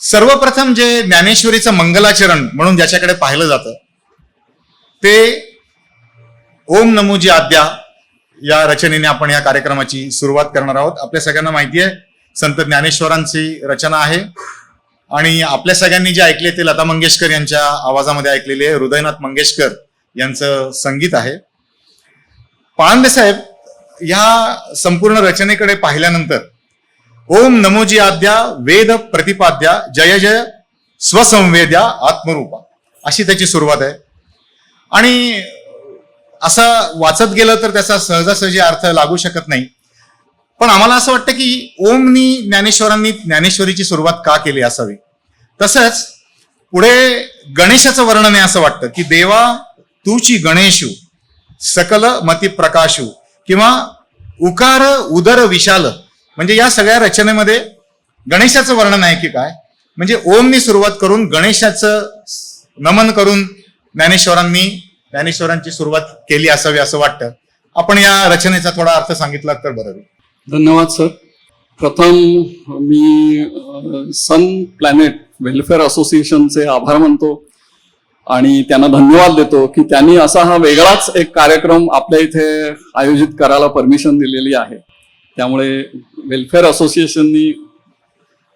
सर्वप्रथम जे ज्ञानेश्वरीचं मंगलाचरण म्हणून ज्याच्याकडे पाहिलं जातं ते ओम नमोजी आद्या या रचनेने आपण या कार्यक्रमाची सुरुवात करणार आहोत. आपल्या सगळ्यांना माहिती आहे संत ज्ञानेश्वरांची रचना आहे आणि आपल्या सगळ्यांनी जे ऐकले ते लता मंगेशकर यांच्या आवाजामध्ये ऐकलेले हृदयनाथ मंगेशकर यांचं संगीत आहे. पांडे साहेब या संपूर्ण रचनेकडे पाहिल्यानंतर ओम नमोजी आद्या वेद प्रतिपाद्या जय जय स्वसंवेद्या आत्मरूपा अशी त्याची सुरुवात आहे. आणि असं वाचत गेलं तर त्याचा सहजासहजी अर्थ लागू शकत नाही, पण आम्हाला असं वाटतं की ओमनी ज्ञानेश्वरांनी ज्ञानेश्वरीची सुरुवात का केली असावी. तसंच पुढे गणेशाचं वर्णन आहे असं वाटतं की देवा तूची गणेशू सकल मती प्रकाशू किंवा उकार उदर विशाल, म्हणजे या सगळ्या रचनेमध्ये गणेशाचं वर्णन आहे की काय, म्हणजे ओमनी सुरुवात करून गणेशाचं नमन करून ज्ञानेश्वरांची सुरुवात केली असावी असं वाटतं. आपण या रचनेचा थोडा अर्थ सांगितला तर बरं होईल. धन्यवाद सर. प्रथम मी सन प्लॅनेट वेलफेअर असोसिएशनचे आभार मानतो आणि त्यांना धन्यवाद देतो की त्यांनी असा हा वेगळाच एक कार्यक्रम आपल्या इथे आयोजित करायला परमिशन दिलेली आहे. त्यामुळे वेलफेअर असोसिएशननी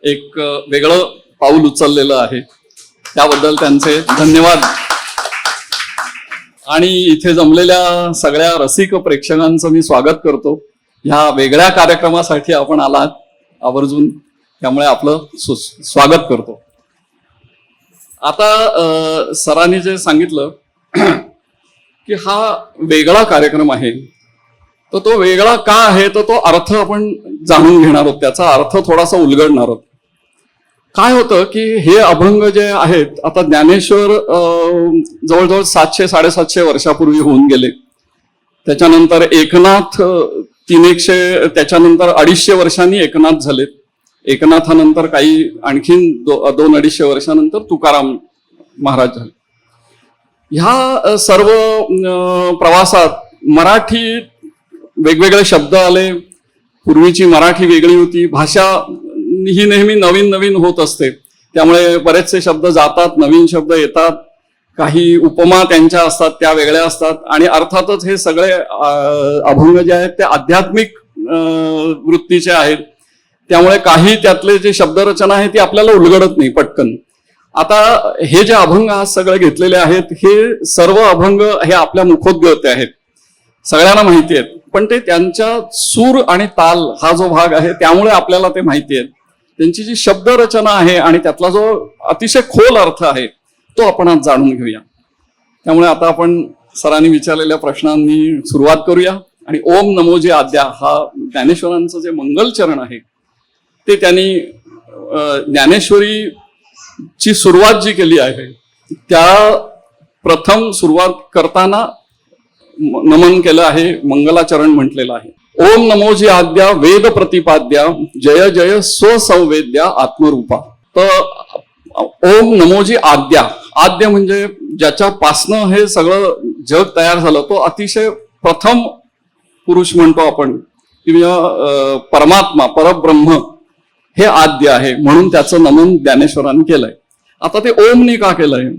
एक वेगळं पाऊल उचललेलं आहे, त्याबद्दल त्यांचे धन्यवाद. आणि इथे जमलेल्या सगळ्या रसिक प्रेक्षकांचं मी स्वागत करतो. ह्या वेगळ्या कार्यक्रमासाठी आपण आलात आवर्जून, त्यामुळे आपलं स्वागत करतो. आता सरांनी जे सांगितलं की हा वेगळा कार्यक्रम आहे, तर तो वेगळा का आहे तर तो अर्थ आपण जाणून घेणार आहोत, त्याचा अर्थ थोडासा उलगडणार आहोत. काय होतं की हे अभंग जे आहेत, आता ज्ञानेश्वर जवळजवळ 700-750 वर्षापूर्वी होऊन गेले. त्याच्यानंतर एकनाथ 300, त्याच्यानंतर 250 वर्षांनी एकनाथ झालेत. एकनाथानंतर काही आणखीन 200-250 वर्षानंतर तुकाराम महाराज झाले. ह्या सर्व प्रवासात मराठी वेगवेगळे शब्द आले. पूर्वीची मराठी वेगळी होती, भाषा ही नेहमी नवीन नवीन होत असते, त्यामुळे बरेचसे शब्द जातात, नवीन शब्द येतात, काही उपमा त्यांच्या असतात त्या वेगळ्या असतात. आणि अर्थातच हे सगळे अभंग जे आहेत ते आध्यात्मिक वृत्तीचे आहेत, त्यामुळे काही त्यातले जे शब्दरचना आहे ती आपल्याला उलगडत नाही पटकन. आता हे जे अभंग आज सगळे घेतलेले आहेत, हे सर्व अभंग हे आपल्या मुखोद्गत आहेत, सगळ्यांना माहिती आहेत, पण ते त्यांच्या सूर आणि ताल हा जो भाग आहे त्यामुळे आपल्याला ते माहिती आहेत. त्यांची जी शब्दरचना आहे आणि त्यातला जो अतिशय खोल अर्थ आहे तो आपण आज जाणून घेऊया. त्यामुळे आता आपण सरांनी विचारलेल्या प्रश्नांनी सुरुवात करूया. आणि ओम नमोजी आद्या हा ज्ञानेश्वरांचं जे मंगलचरण आहे ते त्यांनी ज्ञानेश्वरीची सुरुवात जी केली आहे त्या प्रथम सुरुवात करताना नमन केलं आहे, मंगलाचरण म्हटलेलं आहे. ओम नमोजी आद्या वेद प्रतिपाद्या जय जय स्वसंवेद्या आत्मरूपा. तर ओम नमोजी आद्या, आद्य म्हणजे ज्याच्यापासनं हे सगळं जग तयार झालं, तो अतिशय प्रथम पुरुष म्हणतो आपण किंवा परमात्मा परब्रह्म हे आद्य आहे, म्हणून त्याचं नमन ज्ञानेश्वरांनी केलंय. आता ते ओमनी का केलंय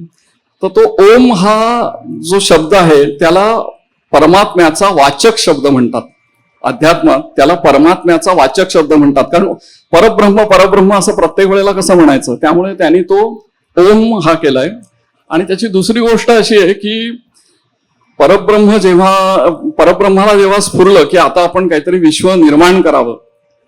तर तो ओम हा जो शब्द आहे त्याला परमात्म्याचा वाचक शब्द म्हणतात. अध्यात्मात त्याला परमात्म्याचा वाचक शब्द म्हणतात, कारण परब्रह्म परब्रह्म असं प्रत्येक वेळेला कसं म्हणायचं, त्यामुळे त्यांनी तो ओम हा केलाय. आणि त्याची दुसरी गोष्ट अशी आहे की परब्रह्माला जेव्हा स्फुरलं की आता आपण काहीतरी विश्व निर्माण करावं,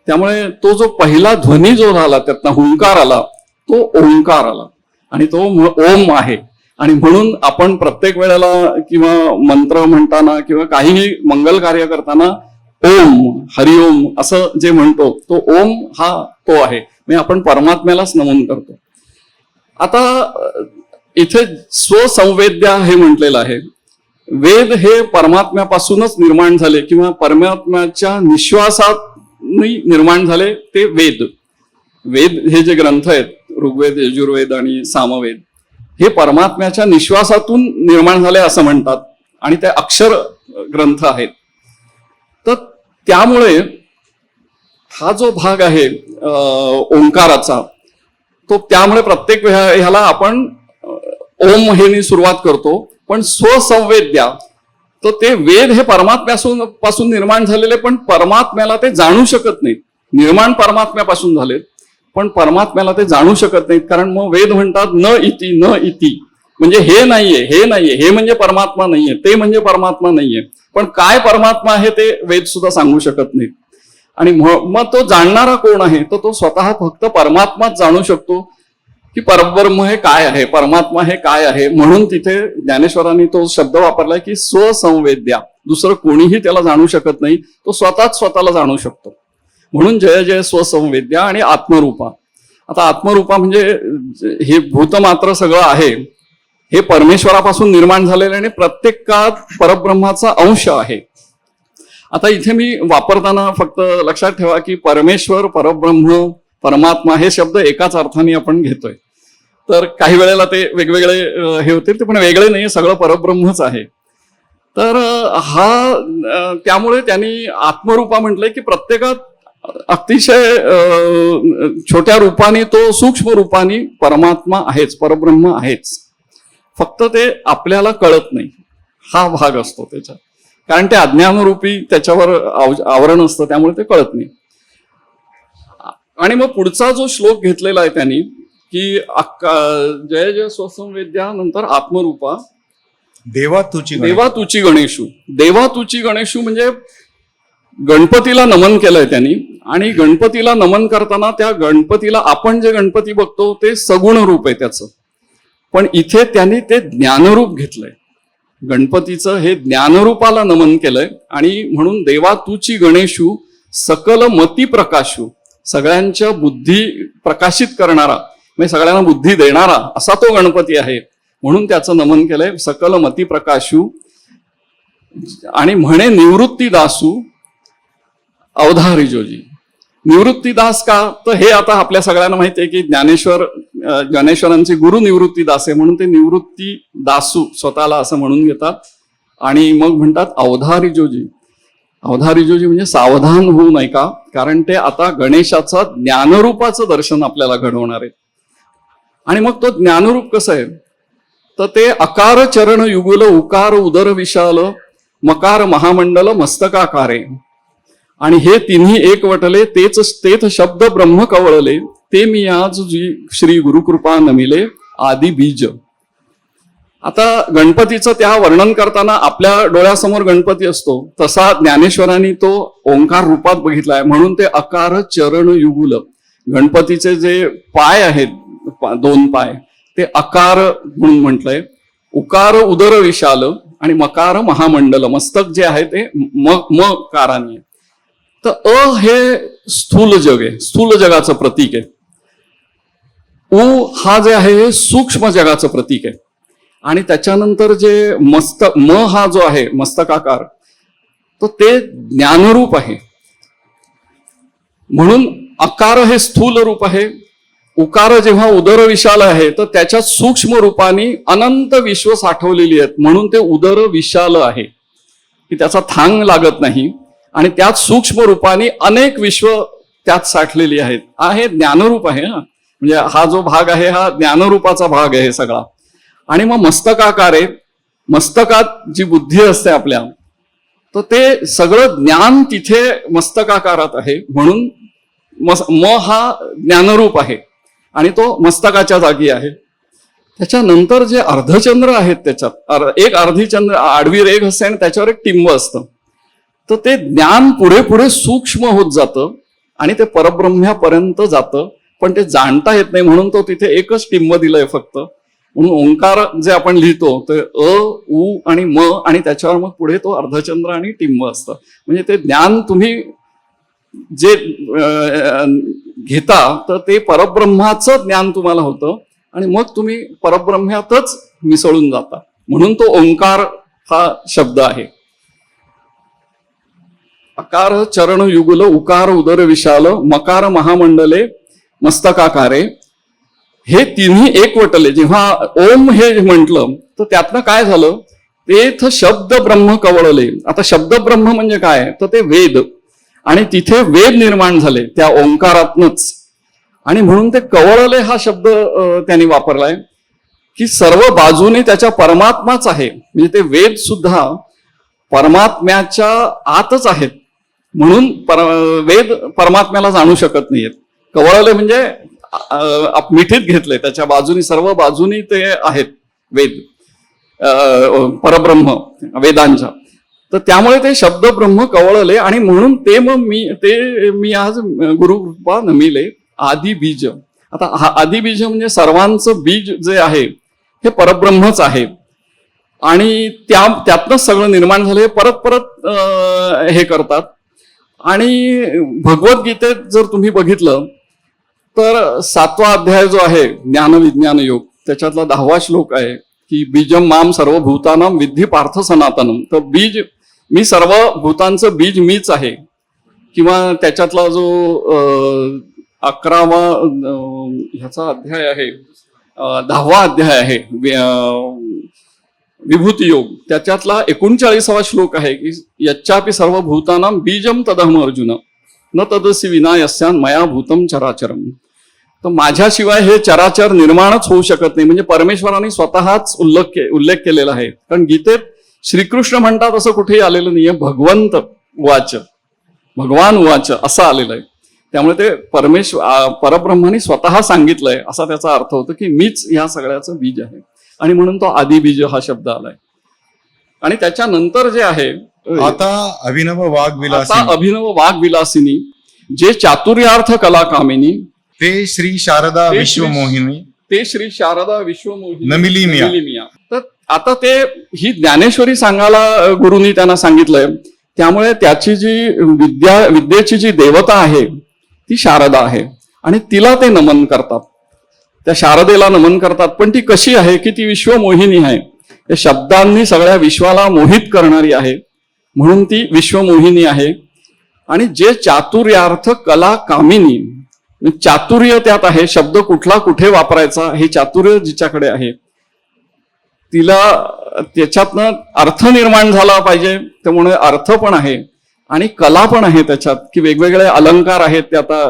त्यामुळे तो जो पहिला ध्वनी जो झाला त्यातनं हुंकार आला तो ओंकार आला आणि तो ओम आहे. आणि म्हणून आपण प्रत्येक वेळेला किंवा मंत्र म्हणताना किंवा काहीही मंगल कार्य करताना ओम हरिओम असं जे म्हणतो तो ओम हा तो आहे, म्हणजे आपण परमात्म्यालाच नमन करतो. आता इथे स्वसंवेद्या हे म्हटलेलं आहे. वेद हे परमात्म्यापासूनच निर्माण झाले किंवा परमात्म्याच्या निश्वासात निर्माण झाले ते वेद. वेद हे जे ग्रंथ आहेत ऋग्वेद, यजुर्वेद आणि सामवेद हे परमात्म्याच्या निश्वासातून निर्माण झाले असं म्हणतात आणि ते अक्षर ग्रंथ आहेत. तर त्यामुळे हा जो भाग आहे ओंकाराचा तो त्यामुळे प्रत्येक ह्याला आपण ओम हेनी सुरुवात करतो. पण स्वसंवेद्या, तर ते वेद हे पासून निर्माण झालेले, पण परमात्म्याला ते जाणू शकत नाहीत. निर्माण परमात्म्यापासून झालेत, पण परमात्म्याला ते जाणू शकत नाहीत. कारण मग वेद म्हणतात न इति न इति, म्हणजे हे नाहीये, हे नाहीये, हे म्हणजे परमात्मा नाहीये, ते म्हणजे परमात्मा नाहीये. पण काय परमात्मा आहे ते वेद सुद्धा सांगू शकत नाहीत. आणि मग तो जाणणारा कोण आहे, तर तो स्वतः फक्त परमात्माच जाणू शकतो की परब्रह्म हे काय आहे, परमात्मा हे काय आहे. म्हणून तिथे ज्ञानेश्वरांनी तो शब्द वापरलाय की स्वसंवेद्या. दुसरं कोणीही त्याला जाणू शकत नाही, तो स्वतःच स्वतःला जाणू शकतो. म्हणून जय जय स्वसंवेद्या आणि आत्मरूपा. आता आत्मरूपा म्हणजे हे भूतमात्र सगळं आहे, हे परमेश्वरापासून निर्माण झालेलं आणि प्रत्येकात परब्रह्माचा अंश आहे. आता इथे मी वापरताना फक्त लक्षात ठेवा की परमेश्वर, परब्रह्म, परमात्मा हे शब्द एकाच अर्थाने आपण घेतोय. तर काही वेळेला ते वेगवेगळे हे होतील, ते पण वेगळे नाही, सगळं परब्रह्मच आहे. तर त्यामुळे त्यांनी आत्मरूपा म्हटलंय की प्रत्येकात अतिशय छोट्या रूपाने तो सूक्ष्म रूपाने परमात्मा आहेच, परब्रह्म आहेच. फक्त ते आपल्याला कळत नाही, हा भाग असतो त्याच्यात. कारण ते अज्ञानरूपी त्याच्यावर आवरण असतं, त्यामुळे ते कळत नाही. आणि मग पुढचा जो श्लोक घेतलेला आहे त्यांनी की जय जय स्वसंवेद्या नंतर आत्मरूपा देवा तुची गणेशू. देवा तुची गणेशू म्हणजे गणपतीला नमन केलंय त्यांनी. आणि गणपतीला नमन करताना त्या गणपतीला आपण जे गणपती बघतो ते सगुण रूप आहे त्याचं, पण इथे त्यांनी ते ज्ञानरूप घेतलंय. गणपतीचं हे ज्ञानरूपाला नमन केलंय. आणि म्हणून देवा तुची गणेशू सकल मती प्रकाशू, सगळ्यांच्या बुद्धी प्रकाशित करणारा, म्हणजे सगळ्यांना बुद्धी देणारा असा तो गणपती आहे. म्हणून त्याचं नमन केलंय सकल मती प्रकाशू. आणि म्हणे निवृत्ती दासू अवधारी जोजी. निवृत्तीदास का, तर हे आता आपल्या सगळ्यांना माहिती आहे की ज्ञानेश्वरांचे गुरु निवृत्तीदास आहे, म्हणून ते निवृत्ती दासू स्वतःला असं म्हणून घेतात. आणि मग म्हणतात अवधारी जोजी. अवधारी जोजी म्हणजे सावधान होऊ नये का, कारण ते आता गणेशाचं ज्ञानरूपाचं दर्शन आपल्याला घडवणार आहे. आणि मग तो ज्ञानरूप कसं आहे, तर ते अकार चरण युगुल उकार उदर विशाल मकार महामंडल मस्तकाकारे. आणि हे तिन्ही एकवटले तेच शब्द ब्रह्म कवळले, ते मी आज जी श्री गुरुकृपा नमिले आदी बीज. आता गणपतीचं त्या वर्णन करताना आपल्या डोळ्यासमोर गणपती असतो, तसा ज्ञानेश्वरांनी तो ओंकार रूपात बघितलाय. म्हणून ते अकार चरण युगुल, गणपतीचे जे पाय आहेत, 2 पाय, ते अकार म्हणून म्हटलंय. उकार उदर विशाल आणि मकार महामंडल, मस्तक जे आहे ते म काराने. तर हे स्थूल जग आहे, स्थूल जगाचं प्रतीक आहे. उ हा जे आहे हे सूक्ष्म जगाचं प्रतीक आहे. आणि त्याच्यानंतर जे म हा जो आहे मस्तकाकार, तो ते ज्ञानरूप आहे. म्हणून अकार हे स्थूल रूप आहे. उकार जेव्हा उदर विशाल आहे, तर त्याच्यात सूक्ष्म रूपाने अनंत विश्व साठवलेली आहेत, म्हणून ते उदर विशाल आहे की त्याचा थांग लागत नाही. आणि त्यात सूक्ष्म रूपाने अनेक विश्व त्यात साठलेली आहेत. हे ज्ञानरूप आहे. म्हणजे हा जो भाग आहे हा ज्ञानरूपाचा भाग आहे सगळा. आणि मग मस्तकाकार आहे, मस्तकात जी बुद्धी असते आपल्या, तर ते सगळं ज्ञान तिथे मस्तकाकारात आहे. म्हणून म हा ज्ञानरूप आहे आणि तो मस्तकाच्या जागी आहे. त्याच्यानंतर जे अर्धचंद्र आहेत त्याच्यात एक अर्धीचंद्र आडवी रेघ असते आणि त्याच्यावर एक टिंब असतं. तर ते ज्ञान पुढे पुढे सूक्ष्म होत जातं आणि ते परब्रह्म्यापर्यंत जातं, पण ते जाणता येत नाही. म्हणून तो तिथे एकच टिंब दिलंय फक्त. म्हणून ओंकार जे आपण लिहितो ते उ आणि म, आणि त्याच्यावर मग पुढे तो अर्धचंद्र आणि टिंब असतं. म्हणजे ते ज्ञान तुम्ही जे घेता तर ते परब्रह्माचं ज्ञान तुम्हाला होतं आणि मग तुम्ही परब्रह्म्यातच मिसळून जाता. म्हणून तो ओंकार हा शब्द आहे. अकार चरण युगुल उकार उदर विशाल मकार महामंडले मस्तकाकारे. हे तिन्ही एकवटले. जेव्हा ओम हे म्हटलं तर त्यातनं काय झालं, तेथ शब्द ब्रह्म कवळले. आता शब्द ब्रह्म म्हणजे काय, तर ते वेद. आणि तिथे वेद निर्माण झाले त्या ओंकारातनच. आणि म्हणून ते कवळले हा शब्द त्यांनी वापरलाय की सर्व बाजूने त्याच्या परमात्माच आहे. म्हणजे ते वेद सुद्धा परमात्म्याच्या आतच आहेत, म्हणून वेद परमात्म्याला जाणू शकत नाहीयेत. कवळले म्हणजे मिठीत घेतले, त्याच्या बाजूनी सर्व बाजूनी ते आहेत वेद, परब्रह्म वेदांच्या. तर त्यामुळे ते शब्द ब्रह्म कवळले आणि म्हणून ते मग मी आज गुरुकृपा नमिले आदी बीज. आता हा आदी बीज म्हणजे सर्वांचं बीज जे आहे हे परब्रह्मच आहे आणि त्यातनंच सगळं निर्माण झालं. हे परत परत हे करतात. आणि भगवद्गीतेत जर तुम्ही बघितलं तर 7वा अध्याय जो आहे ज्ञान विज्ञान योग, त्याच्यातला 10वा श्लोक आहे की बीजम माम सर्व भूतानाम विद्धी पार्थ सनातनम. तर बीज, मी सर्व भूतांचं बीज मीच आहे. किंवा त्याच्यातला जो 11वा ह्याचा अध्याय आहे, 10वा अध्याय आहे विभूती योग, त्याच्यातला 39वा श्लोक आहे की यच्चापि सर्व भूतानाम बीजम तदहम अर्जुन न तदसी विना यस्यान मया भूतम चराचरम. तर माझ्याशिवाय हे चराचर निर्माणच होऊ शकत नाही. म्हणजे परमेश्वराने स्वतःच उल्लेख केलेला आहे. कारण गीतेत श्रीकृष्ण म्हणतात असं कुठेही आलेलं नाहीये. भगवंत उवाच, भगवान उवाच असं आलेलं आहे. त्यामुळे ते परब्रह्माने स्वतः सांगितलंय असा त्याचा अर्थ होतो की मीच ह्या सगळ्याचं बीज आहे. आणि म्हणून तो आदी बीज हा शब्द आलाय. आणि त्याच्यानंतर जे आहे आता अभिनव वाग्विलासिनी जे चातुर्यार्थ कला कामिनी ते श्री शारदा विश्वमोहिनी ते श्री शारदा विश्वमोहिनी नमिली मिया. तर आता ते ही ज्ञानेश्वरी सांगायला गुरुनी त्यांना सांगितलंय. त्यामुळे त्याची जी विद्येची जी देवता आहे ती शारदा आहे आणि तिला ते नमन करतात, त्या शारदेला नमन करतात. पण ती कशी आहे की ती विश्वमोहिनी आहे. या शब्दांनी सगळ्या विश्वाला मोहित करणारी आहे, म्हणून ती विश्वमोहिनी आहे. आणि जे चातुर्यार्थ कला कामिनी, चातुर्य त्यात आहे. शब्द कुठला कुठे वापरायचा हे चातुर्य जिच्याकडे आहे तिला त्याच्यातनं अर्थ निर्माण झाला पाहिजे. त्यामुळे अर्थ पण आहे आणि कला पण आहे त्याच्यात, की वेगवेगळे अलंकार आहेत.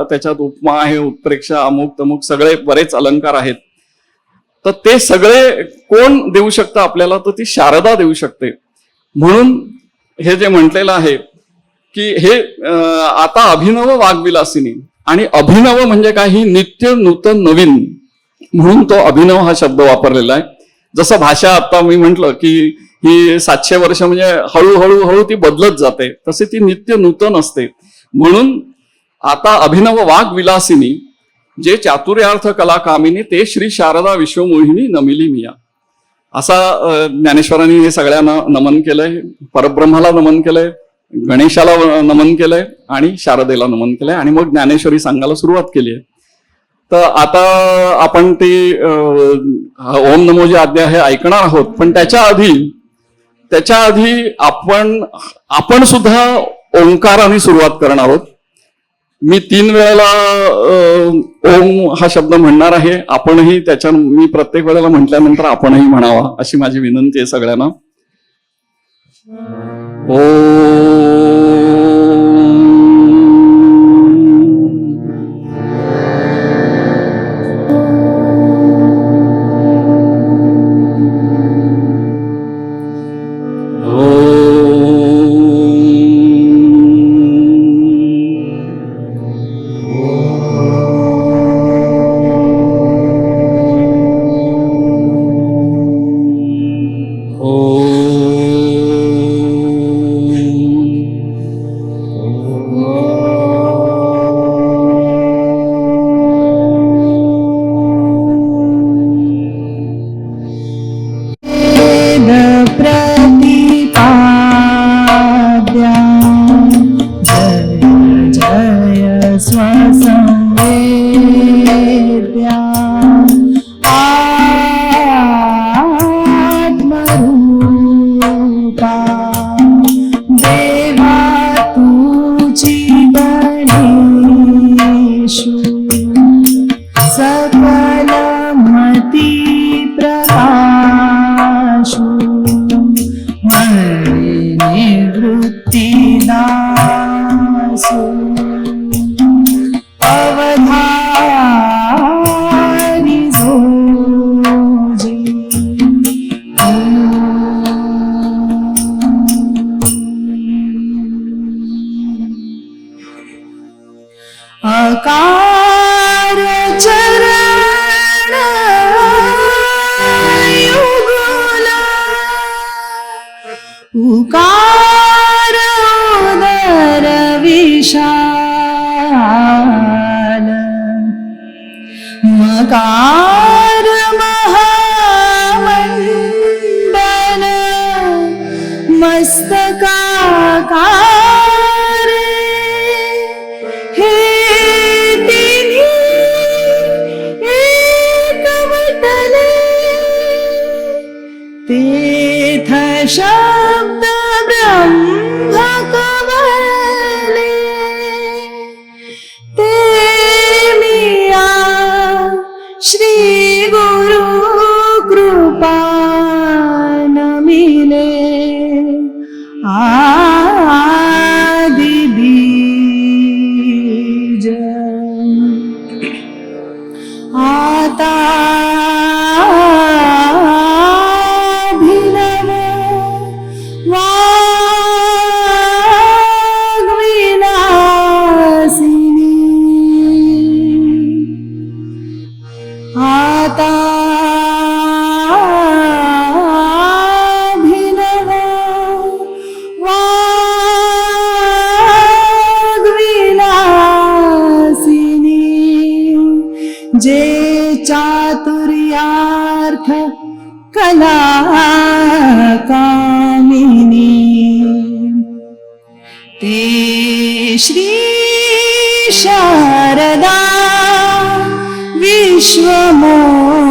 त्याच्यात उपमा आहे, उत्प्रेक्षा, अमुक तमुक सगळे बरेच अलंकार आहेत. तर ते सगळे कोण देऊ शकतं आपल्याला, तर ती शारदा देऊ शकते. म्हणून हे जे म्हटलेलं आहे की हे आता अभिनव वाग्विलासिनी, आणि अभिनव म्हणजे काय, ही नित्य नूतन नवीन, म्हणून तो अभिनव हा शब्द वापरलेला आहे. जसं भाषा आता मी म्हंटल की ही 700 वर्ष म्हणजे हळूहळू ती बदलत जाते, तसे ती नित्य नूतन असते. म्हणून आता अभिनव वाग्विलासिनी जे चातुर्यार्थ कला कामिनी ते श्री शारदा विश्वमोहिनी नमिली मिया. असा ज्ञानेश्वरांनी हे सगळ्यांना नमन केलंय. परब्रह्माला नमन केलंय, गणेशाला नमन केलंय आणि शारदेला नमन केलंय. आणि मग ज्ञानेश्वरी सांगायला सुरुवात केली आहे. तर आता आपण ते ओम नमो जे अध्याय हे ऐकणार आहोत. पण त्याच्या आधी आपण सुद्धा ओंकाराने सुरुवात करणार आहोत. मी 3 वेळेला ओम हा शब्द म्हणणार आहे. आपणही मी प्रत्येक वेळेला म्हटल्यानंतर आपणही म्हणावा अशी माझी विनंती आहे सगळ्यांना. अकार चरण युगल उकार उदर विशाल मकार महामंडल मस्तकाकार हे तिन्ही एकवटले तेथ शब्द ब्रह्म कवले ते मिया श्री गुरु कृपा नमिले आदि बीज आता भिनव वाग्विलासिनी आता भिनव वाग्विलासिनी जे चातुर्यार्थ कला कामिनी ते श्री शारदा विश्वमोहिनी